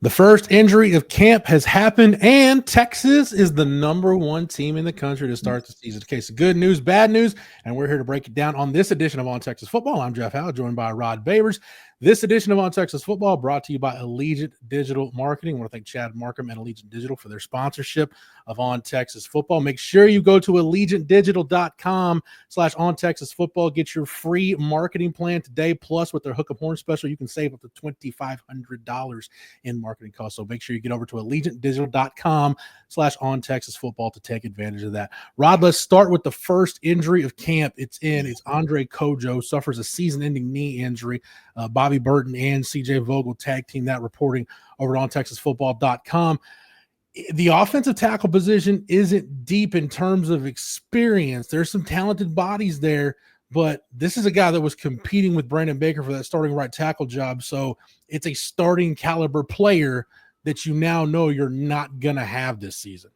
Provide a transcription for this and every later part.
The first injury of camp has happened, and Texas is the #1 team in the country to start the season. Case of good news, bad news, and we're here to break it down on this edition of On Texas Football. I'm Jeff Howe, joined by Rod Babers. This edition of On Texas Football brought to you by Allegiant Digital Marketing. I want to thank Chad Markham and Allegiant Digital for their sponsorship of On Texas Football. Make sure you go to allegiantdigital.com/ontexasfootball. Get your free marketing plan today. Plus, with their Hook 'em Horn special, you can save up to $2,500 in marketing costs. So make sure you get over to allegiantdigital.com/ontexasfootball to take advantage of that. Rod, let's start with the first injury of camp. It's Andre Cojoe, suffers a season-ending knee injury. Bobby Burton and CJ Vogel tag team that, reporting over at ontexasfootball.com. The offensive tackle position isn't deep in terms of experience. There's some talented bodies there, but this is a guy that was competing with Brandon Baker for that starting right tackle job. So it's a starting caliber player that you now know you're not going to have this season.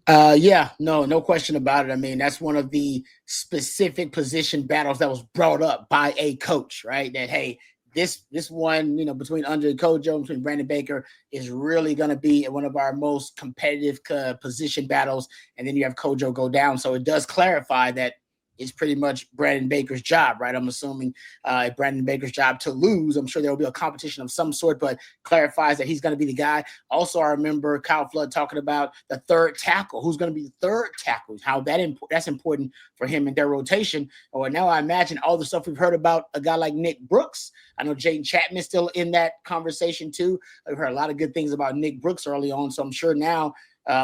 No question about it. I mean, that's one of the specific position battles that was brought up by a coach, right? That, hey, this one, between Andre Cojoe and between Brandon Baker is really going to be one of our most competitive position battles. And then you have Cojoe go down. So it does clarify that it's pretty much Brandon Baker's job, right? I'm assuming Brandon Baker's job to lose. I'm sure there will be a competition of some sort, but clarifies that he's going to be the guy. Also, I remember Kyle Flood talking about the third tackle. Who's going to be the third tackle? How that's important for him in their rotation. Or now I imagine all the stuff we've heard about a guy like Nick Brooks. I know Jaden Chapman's still in that conversation too. I've heard a lot of good things about Nick Brooks early on, so I'm sure now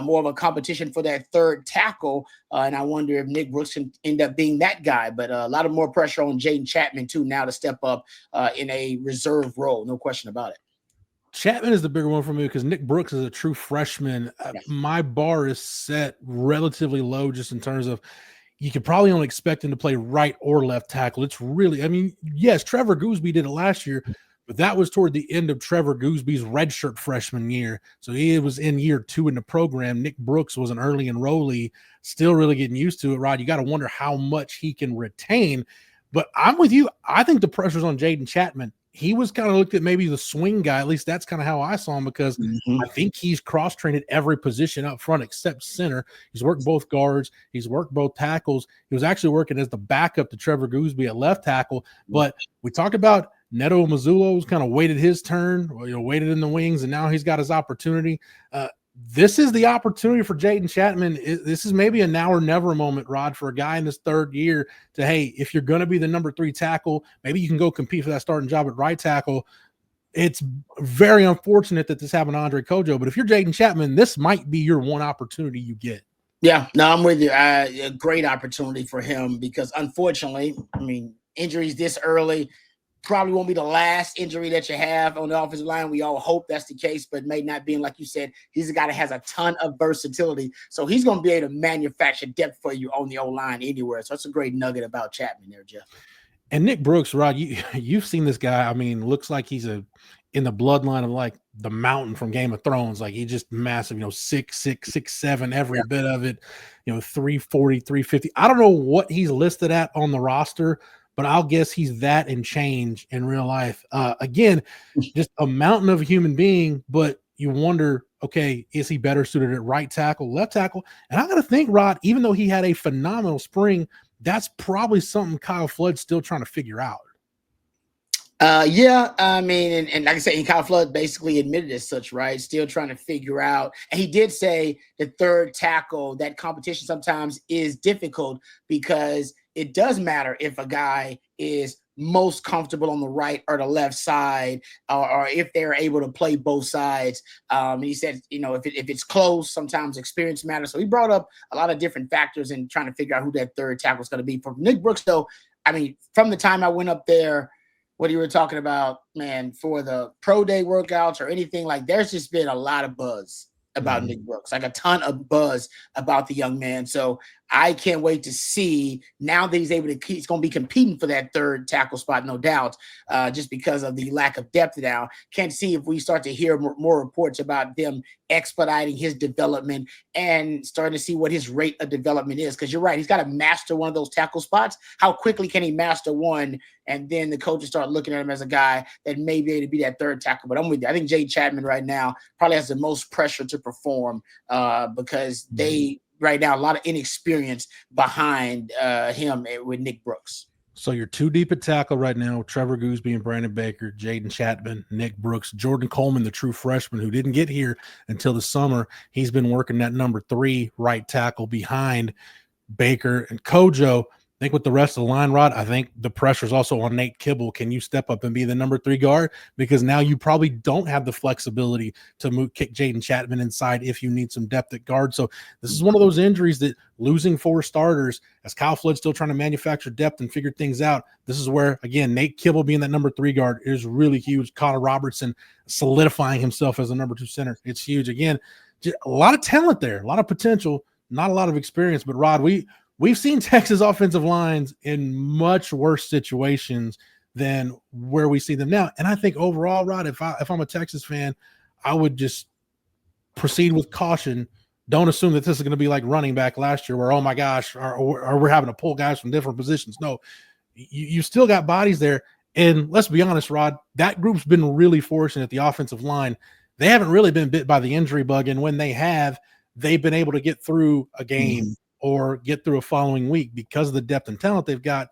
more of a competition for that third tackle. And I wonder if Nick Brooks can end up being that guy. But a lot of more pressure on Jaden Chapman, too, now to step up in a reserve role. No question about it. Chapman is the bigger one for me because Nick Brooks is a true freshman. My bar is set relatively low just in terms of you could probably only expect him to play right or left tackle. It's really, yes, Trevor Gooseby did it last year, but that was toward the end of Trevor Gooseby's redshirt freshman year. So he was in year 2 in the program. Nick Brooks was an early enrollee, still really getting used to it, Rod. You got to wonder how much he can retain. But I'm with you. I think the pressure's on Jaden Chapman. He was kind of looked at maybe the swing guy. At least that's kind of how I saw him, because I think he's cross-trained at every position up front except center. He's worked both guards. He's worked both tackles. He was actually working as the backup to Trevor Gooseby at left tackle. But we talked about Neto Mazzulo's kind of waited his turn, waited in the wings, and now he's got his opportunity. This is the opportunity for Jaden Chapman. This is maybe a now or never moment, Rod, for a guy in his third year to, hey, if you're going to be the number 3 tackle, maybe you can go compete for that starting job at right tackle. It's very unfortunate that this happened to Andre Cojoe, but if you're Jaden Chapman, this might be your one opportunity you get. Yeah, no, I'm with you. A great opportunity for him because, unfortunately, injuries this early probably won't be the last injury that you have on the offensive line. We all hope that's the case, but may not be. And like you said, he's a guy that has a ton of versatility. So he's going to be able to manufacture depth for you on the O-line anywhere. So that's a great nugget about Chapman there, Jeff. And Nick Brooks, Rod, you've seen this guy. looks like he's in the bloodline of like the Mountain from Game of Thrones. Like he's just massive, 6'6", 6'7", every bit of it, 340, 350. I don't know what he's listed at on the roster, but I'll guess he's that and change in real life. Again, just a mountain of a human being, but you wonder, okay, is he better suited at right tackle, left tackle? And I got to think, Rod, even though he had a phenomenal spring, that's probably something Kyle Flood's still trying to figure out. And like I said, Kyle Flood basically admitted as such, right? Still trying to figure out. And he did say the third tackle, that competition sometimes is difficult because it does matter if a guy is most comfortable on the right or the left side, or if they're able to play both sides. He said, if it's close, sometimes experience matters. So he brought up a lot of different factors in trying to figure out who that third tackle is going to be. For Nick Brooks, though, from the time I went up there, what you were talking about, man, for the pro day workouts or anything, like there's just been a lot of buzz about Nick Brooks, like a ton of buzz about the young man. So I can't wait to see now that he's able to he's going to be competing for that third tackle spot, no doubt, just because of the lack of depth now. Can't see if we start to hear more reports about them expediting his development and starting to see what his rate of development is. Because you're right, he's got to master one of those tackle spots. How quickly can he master one? And then the coaches start looking at him as a guy that may be able to be that third tackle. But I'm with you. I think Jay Chapman right now probably has the most pressure to perform because they right now a lot of inexperience behind him with Nick Brooks. So you're too deep at tackle right now. Trevor Gooseby and Brandon Baker, Jaden Chapman, Nick Brooks, Jordan Coleman, the true freshman who didn't get here until the summer. He's been working that number 3 right tackle behind Baker and Cojoe. I think with the rest of the line, Rod, I think the pressure is also on Nate Kibble. Can you step up and be the number 3 guard? Because now you probably don't have the flexibility to kick Jaden Chapman inside if you need some depth at guard. So this is one of those injuries that losing 4 starters, as Kyle Flood's still trying to manufacture depth and figure things out, this is where, again, Nate Kibble being that number 3 guard is really huge. Connor Robertson solidifying himself as a number 2 center. It's huge. Again, just a lot of talent there, a lot of potential, not a lot of experience. But, Rod, We've seen Texas offensive lines in much worse situations than where we see them now. And I think overall, Rod, if I'm a Texas fan, I would just proceed with caution. Don't assume that this is going to be like running back last year where, oh my gosh, or we're having to pull guys from different positions. No, you still got bodies there. And let's be honest, Rod, that group's been really fortunate at the offensive line. They haven't really been bit by the injury bug. And when they have, they've been able to get through a game or get through a following week because of the depth and talent they've got.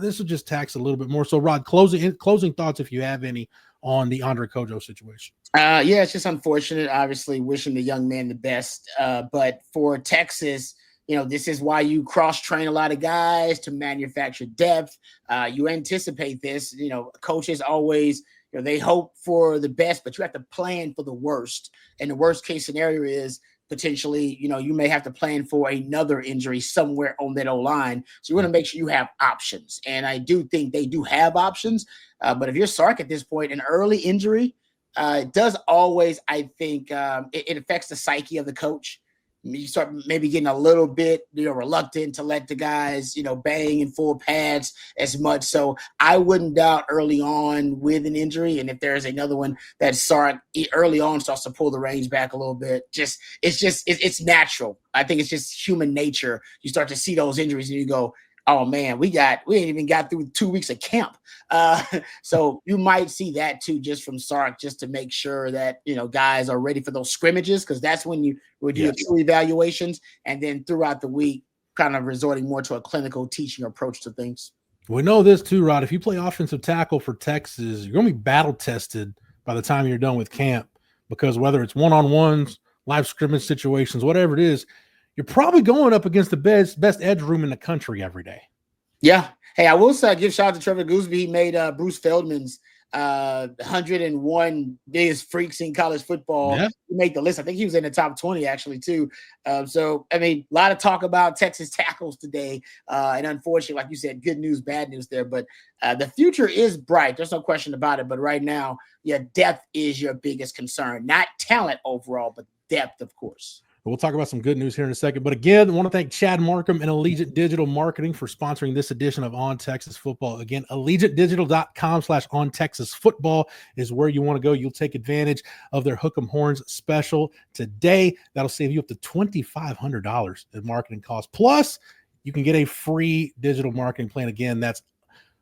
This will just tax a little bit more. So, Rod, closing thoughts, if you have any, on the Andre Cojoe situation. Yeah, it's just unfortunate. Obviously, wishing the young man the best. But for Texas, this is why you cross-train a lot of guys to manufacture depth. You anticipate this. Coaches always, they hope for the best, but you have to plan for the worst. And the worst-case scenario is potentially, you may have to plan for another injury somewhere on that O-line. So you want to make sure you have options. And I do think they do have options. But if you're Sark at this point, an early injury does always, I think, it affects the psyche of the coach. You start maybe getting a little bit, reluctant to let the guys, bang in full pads as much. So I wouldn't doubt early on with an injury. And if there's another one that Sark early on starts to pull the reins back a little bit, it's natural. I think it's just human nature. You start to see those injuries and you go, oh man, we ain't even got through 2 weeks of camp. So you might see that too, just from Sark, just to make sure that, guys are ready for those scrimmages. Cause that's when you would do your true evaluations. And then throughout the week, kind of resorting more to a clinical teaching approach to things. We know this too, Rod. If you play offensive tackle for Texas, you're going to be battle tested by the time you're done with camp, because whether it's one-on-ones, live scrimmage situations, whatever it is, you're probably going up against the best edge room in the country every day. Yeah. Hey, I will say, give shout out to Trevor Gooseby. He made Bruce Feldman's 101 biggest freaks in college football. Yeah. He made the list. I think he was in the top 20 actually too. So, I mean, a lot of talk about Texas tackles today. And unfortunately, like you said, good news, bad news there. But the future is bright. There's no question about it. But right now, depth is your biggest concern. Not talent overall, but depth, of course. We'll talk about some good news here in a second. But again, I want to thank Chad Markham and Allegiant Digital Marketing for sponsoring this edition of On Texas Football. Again, allegiantdigital.com/ontexasfootball is where you want to go. You'll take advantage of their Hook 'em Horns special today. That'll save you up to $2,500 in marketing costs. Plus, you can get a free digital marketing plan. Again, that's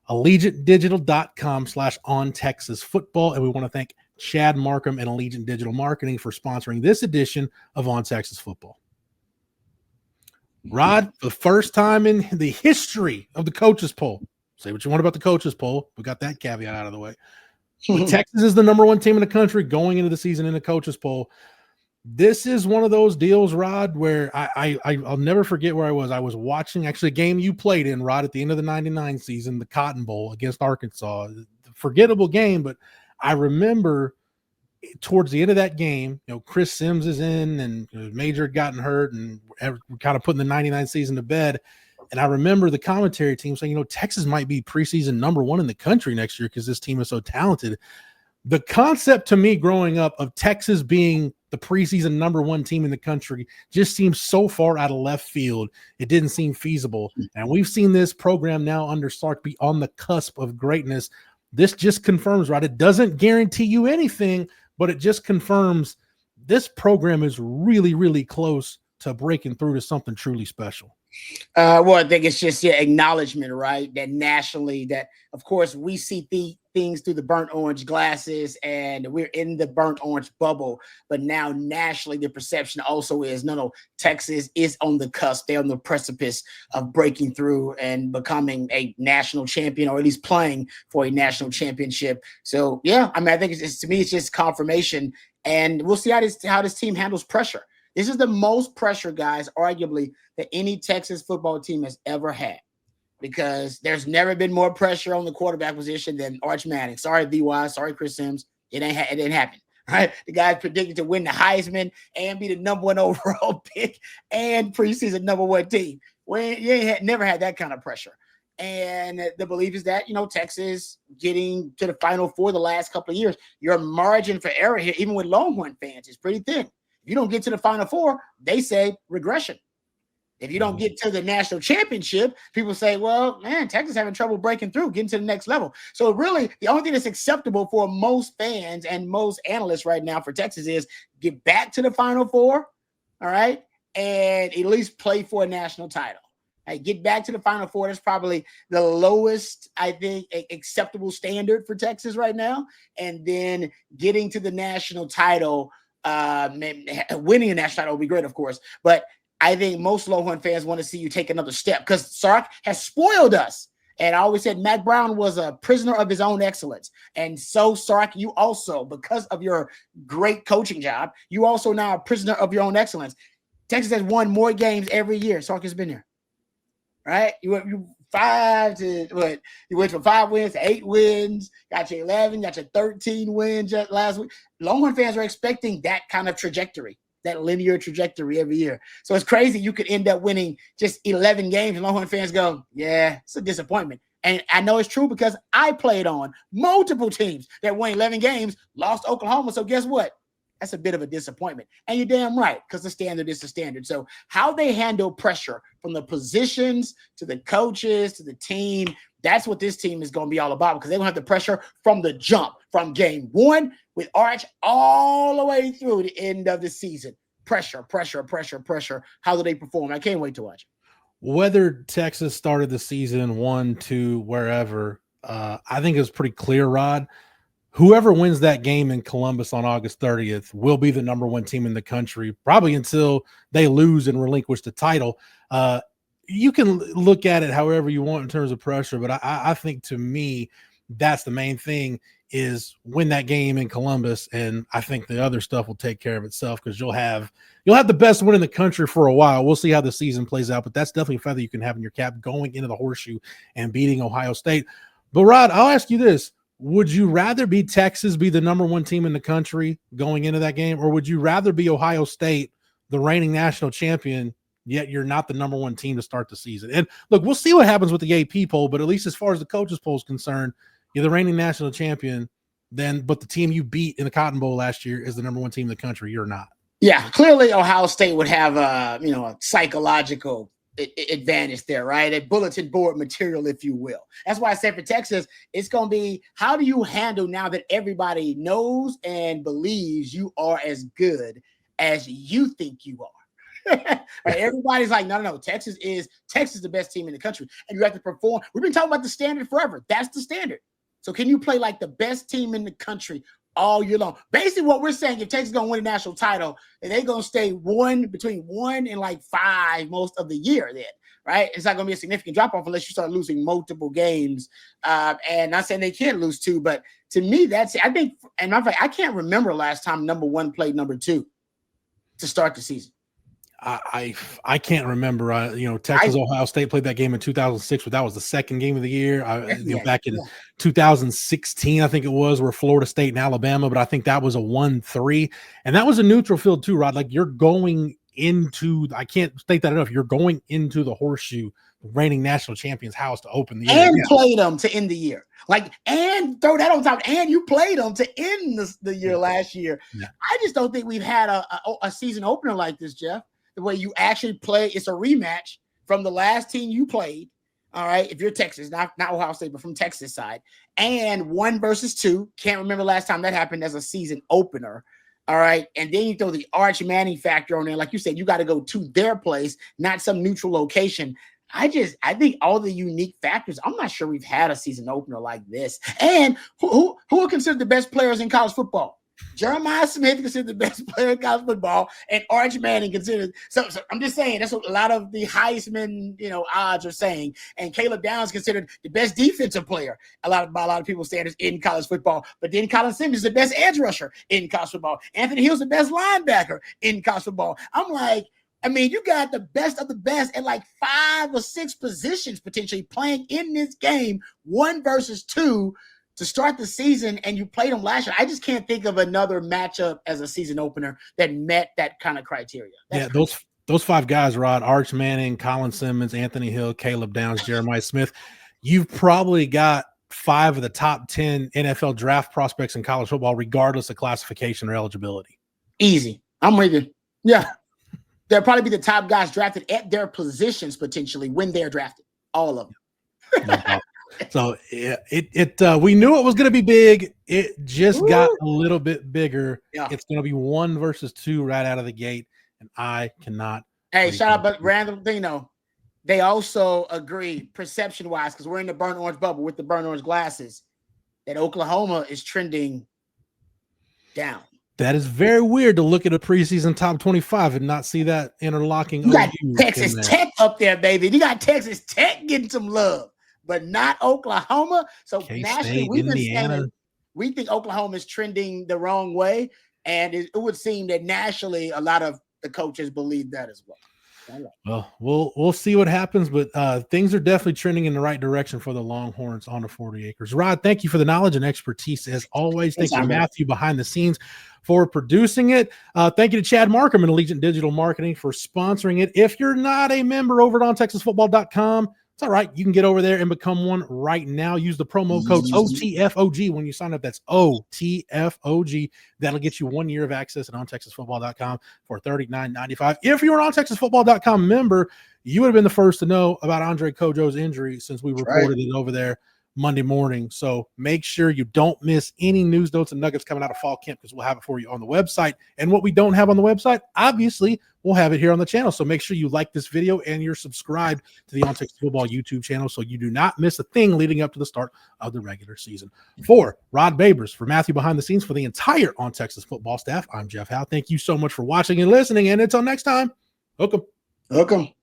allegiantdigital.com/ontexasfootball. And we want to thank Chad Markham and Allegiant Digital Marketing for sponsoring this edition of On Texas Football. Rod, for the first time in the history of the coaches poll, say what you want about the coaches poll. We got that caveat out of the way. But Texas is the number 1 team in the country going into the season in the coaches poll. This is one of those deals, Rod, where I'll never forget where I was. I was watching actually a game you played in, Rod, at the end of the 99 season, the Cotton Bowl against Arkansas. Forgettable game, but I remember towards the end of that game, Chris Sims is in and Major had gotten hurt and we're kind of putting the 99 season to bed. And I remember the commentary team saying, Texas might be preseason number 1 in the country next year because this team is so talented. The concept to me growing up of Texas being the preseason #1 team in the country just seems so far out of left field. It didn't seem feasible. And we've seen this program now under Sark be on the cusp of greatness. This just confirms, right? It doesn't guarantee you anything, but it just confirms this program is really, really close to breaking through to something truly special. Well, I think it's just acknowledgement, right? That nationally, that of course we see things through the burnt orange glasses, and we're in the burnt orange bubble. But now nationally, the perception also is no, Texas is on the cusp. They're on the precipice of breaking through and becoming a national champion, or at least playing for a national championship. So yeah, I mean, I think to me, it's just confirmation, and we'll see how this team handles pressure. This is the most pressure, guys, arguably, that any Texas football team has ever had, because there's never been more pressure on the quarterback position than Arch Manning. Sorry, VY. Sorry, Chris Sims. It didn't happen. Right? The guy's predicted to win the Heisman and be the #1 overall pick and preseason #1 team. Never had that kind of pressure. And the belief is that, Texas getting to the Final Four the last couple of years, your margin for error here, even with Longhorn fans, is pretty thin. If you don't get to the Final Four, they say regression. If you don't get to the national championship, people say, well, man, Texas having trouble breaking through, getting to the next level. So really, the only thing that's acceptable for most fans and most analysts right now for Texas is get back to the Final Four, all right, and at least play for a national title. Hey, get back to the Final Four. That's probably the lowest, I think, acceptable standard for Texas right now. And then getting to the national title, winning a national title would be great, of course. But I think most Longhorn fans want to see you take another step, because Sark has spoiled us. And I always said Mac Brown was a prisoner of his own excellence. And so, Sark, you also, because of your great coaching job, you also now a prisoner of your own excellence. Texas has won more games every year Sark has been here. Right? You went from 5 wins to 8 wins, got your 11, got your 13 wins just last week. Longhorn fans are expecting that kind of trajectory, that linear trajectory every year. So it's crazy. You could end up winning just 11 games and Longhorn fans go, yeah, it's a disappointment. And I know it's true because I played on multiple teams that won 11 games, lost Oklahoma. So guess what? That's a bit of a disappointment. And you're damn right, because the standard is the standard. So how they handle pressure from the positions to the coaches to the team, that's what this team is going to be all about, because they're going to have the pressure from the jump, from game 1 with Arch all the way through the end of the season. Pressure. How do they perform? I can't wait to watch it. Whether Texas started the season 1, 2, wherever, I think it's pretty clear, Rod. Whoever wins that game in Columbus on August 30th will be the #1 team in the country, probably until they lose and relinquish the title. You can look at it however you want in terms of pressure, but I think, to me, that's the main thing, is win that game in Columbus, and I think the other stuff will take care of itself, because you'll have the best win in the country for a while. We'll see how the season plays out, but that's definitely a feather you can have in your cap going into the horseshoe and beating Ohio State. But Rod, I'll ask you this. Would you rather be Texas, be the #1 team in the country going into that game, or would you rather be Ohio State, the reigning national champion, yet you're not the #1 team to start the season? And look, we'll see what happens with the AP poll, but at least as far as the coaches poll is concerned, you're the reigning national champion, but the team you beat in the Cotton Bowl last year is the #1 team in the country. You're not. Yeah, clearly Ohio State would have a psychological advantage there, right? A bulletin board material, if you will. That's why I said for Texas, it's going to be, how do you handle now that everybody knows and believes you are as good as you think you are? Right? Everybody's like, no, Texas is the best team in the country, and you have to perform. We've been talking about the standard forever. That's the standard. So can you play like the best team in the country all year long? Basically, what we're saying, if Texas is going to win a national title, and they're going to stay between 1 and 5 most of the year then, right? It's not going to be a significant drop-off unless you start losing multiple games. And not saying they can't lose 2, but to me, that's, I think, and matter of fact, I can't remember last time #1 played '2 to start the season. I can't remember. Texas Ohio State played that game in 2006, but that was the second game of the year. Back in 2016, I think it was, where Florida State and Alabama, but I think that was a 1-3, and that was a neutral field too, Rod. Like, you're going into, I can't state that enough, you're going into the Horseshoe, the reigning national champions house to open the year. And play them to end the year. Like, and throw that on top. And you played them to end the year last year. Yeah. I just don't think we've had a season opener like this, Jeff, the way you actually play. It's a rematch from the last team you played. All right. If you're Texas, not Ohio State, but from Texas side, and 1 versus 2. Can't remember last time that happened as a season opener. All right. And then you throw the Arch Manning factor on there. Like you said, you got to go to their place, not some neutral location. I think all the unique factors, I'm not sure we've had a season opener like this. And who are considered the best players in college football? Jeremiah Smith considered the best player in college football, and Arch Manning considered. So I'm just saying that's what a lot of the Heisman, odds are saying. And Caleb Downs considered the best defensive player. By a lot of people's standards in college football. But then Colin Simmons is the best edge rusher in college football. Anthony Hill's the best linebacker in college football. I'm like, you got the best of the best at like 5 or 6 positions potentially playing in this game, 1 versus 2 to start the season, and you played them last year. I just can't think of another matchup as a season opener that met that kind of criteria. Those 5 guys, Rod, Arch Manning, Colin Simmons, Anthony Hill, Caleb Downs, Jeremiah Smith. You've probably got 5 of the top 10 NFL draft prospects in college football, regardless of classification or eligibility. Easy. I'm with you. Yeah. They'll probably be the top guys drafted at their positions potentially when they're drafted. All of them. So we knew it was going to be big. It just got a little bit bigger. Yeah. It's going to be 1 versus 2 right out of the gate, and I cannot. Hey, shout out, but random thing though, they also agree perception-wise, because we're in the burnt orange bubble with the burnt orange glasses, that Oklahoma is trending down. That is very weird to look at a preseason top 25 and not see that interlocking. You got Texas Tech up there, baby. You got Texas Tech getting some love, but not Oklahoma. So nationally, we've been saying we think Oklahoma is trending the wrong way, and it would seem that nationally, a lot of the coaches believe that as well. Well, we'll see what happens, but things are definitely trending in the right direction for the Longhorns on the 40 acres. Rod, thank you for the knowledge and expertise as always. Thank you, Matthew, behind the scenes for producing it. Thank you to Chad Markham and Allegiant Digital Marketing for sponsoring it. If you're not a member over at ontexasfootball.com, it's all right. You can get over there and become one right now. Use the promo code OTFOG when you sign up. That's OTFOG. That'll get you 1 year of access at ontexasfootball.com for $39.95. If you're an ontexasfootball.com member, you would have been the first to know about Andre Cojoe's injury since we reported it over there Monday morning. So make sure you don't miss any news, notes, and nuggets coming out of fall camp, because we'll have it for you on the website. And what we don't have on the website, obviously, we'll have it here on the channel. So make sure you like this video and you're subscribed to the On Texas Football YouTube channel so you do not miss a thing leading up to the start of the regular season. For Rod Babers, for Matthew behind the scenes, for the entire On Texas Football staff, I'm Jeff Howe. Thank you so much for watching and listening. And until next time, hook 'em.